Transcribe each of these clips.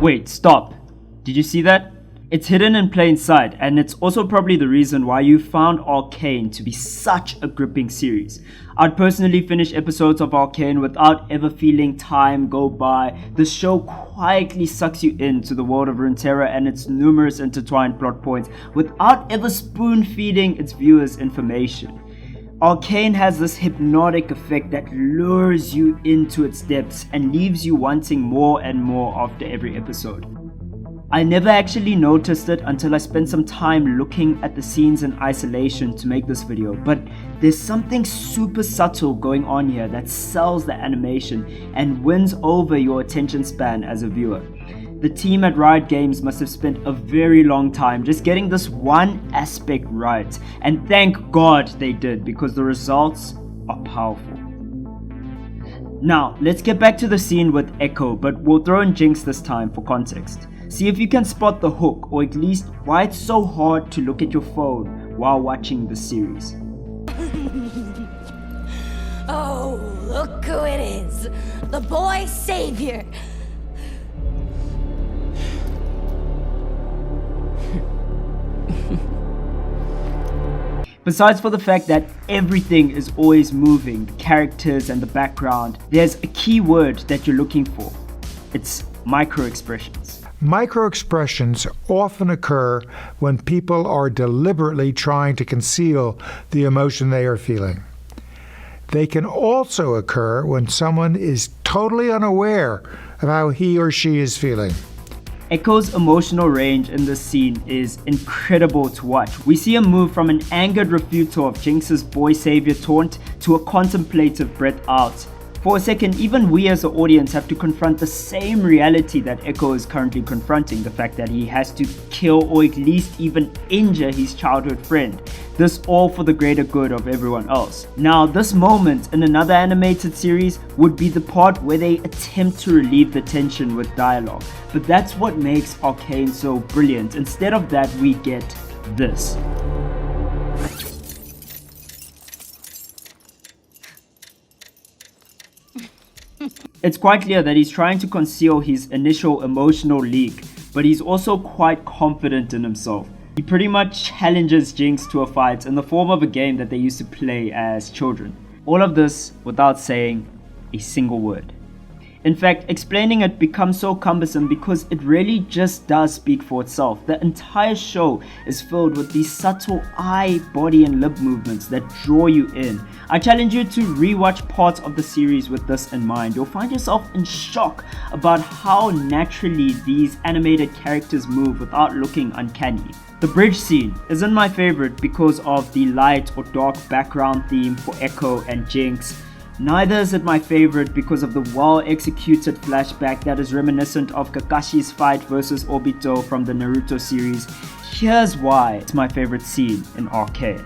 Wait, stop. Did you see that? It's hidden in plain sight, and it's also probably the reason why you found Arcane to be such a gripping series. I'd personally finish episodes of Arcane without ever feeling time go by. The show quietly sucks you into the world of Runeterra and its numerous intertwined plot points without ever spoon-feeding its viewers information. Arcane has this hypnotic effect that lures you into its depths and leaves you wanting more and more after every episode. I never actually noticed it until I spent some time looking at the scenes in isolation to make this video, but there's something super subtle going on here that sells the animation and wins over your attention span as a viewer. The team at Riot Games must have spent a very long time just getting this one aspect right, and thank God they did, because the results are powerful. Now, let's get back to the scene with Ekko, but we'll throw in Jinx this time for context. See if you can spot the hook, or at least why it's so hard to look at your phone while watching the series. Oh, look who it is! The boy savior! Besides for the fact that everything is always moving, the characters and the background, there's a key word that you're looking for. It's micro-expressions. Micro-expressions often occur when people are deliberately trying to conceal the emotion they are feeling. They can also occur when someone is totally unaware of how he or she is feeling. Ekko's emotional range in this scene is incredible to watch. We see him move from an angered refutal of Jinx's boy savior taunt to a contemplative breath out. For a second, even we as the audience have to confront the same reality that Ekko is currently confronting, the fact that he has to kill or at least even injure his childhood friend. This all for the greater good of everyone else. Now, this moment in another animated series would be the part where they attempt to relieve the tension with dialogue. But that's what makes Arcane so brilliant. Instead of that, we get this. It's quite clear that he's trying to conceal his initial emotional leak, but he's also quite confident in himself. He pretty much challenges Jinx to a fight in the form of a game that they used to play as children. All of this without saying a single word. In fact, explaining it becomes so cumbersome because it really just does speak for itself. The entire show is filled with these subtle eye, body and lip movements that draw you in. I challenge you to rewatch parts of the series with this in mind. You'll find yourself in shock about how naturally these animated characters move without looking uncanny. The bridge scene isn't my favorite because of the light or dark background theme for Ekko and Jinx. Neither is it my favorite because of the well-executed flashback that is reminiscent of Kakashi's fight versus Obito from the Naruto series. Here's why it's my favorite scene in Arcane.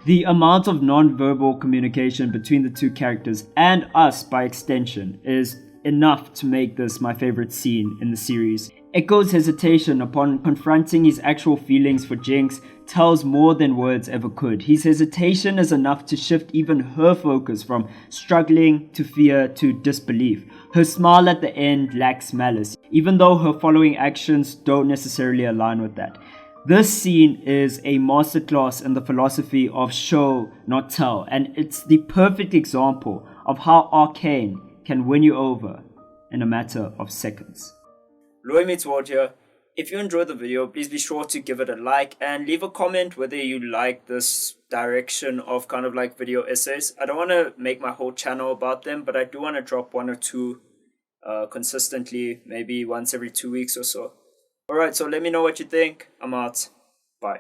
The amount of non-verbal communication between the two characters, and us by extension, is enough to make this my favorite scene in the series. Ekko's hesitation upon confronting his actual feelings for Jinx tells more than words ever could. His hesitation is enough to shift even her focus from struggling to fear to disbelief. Her smile at the end lacks malice, even though her following actions don't necessarily align with that. This scene is a masterclass in the philosophy of show, not tell, and it's the perfect example of how Arcane can win you over in a matter of seconds. Loy meets Ward here. If you enjoyed the video, please be sure to give it a like and leave a comment whether you like this direction of kind of like video essays. I don't want to make my whole channel about them, but I do want to drop one or two consistently, maybe once every 2 weeks or so. Alright, so let me know what you think. I'm out.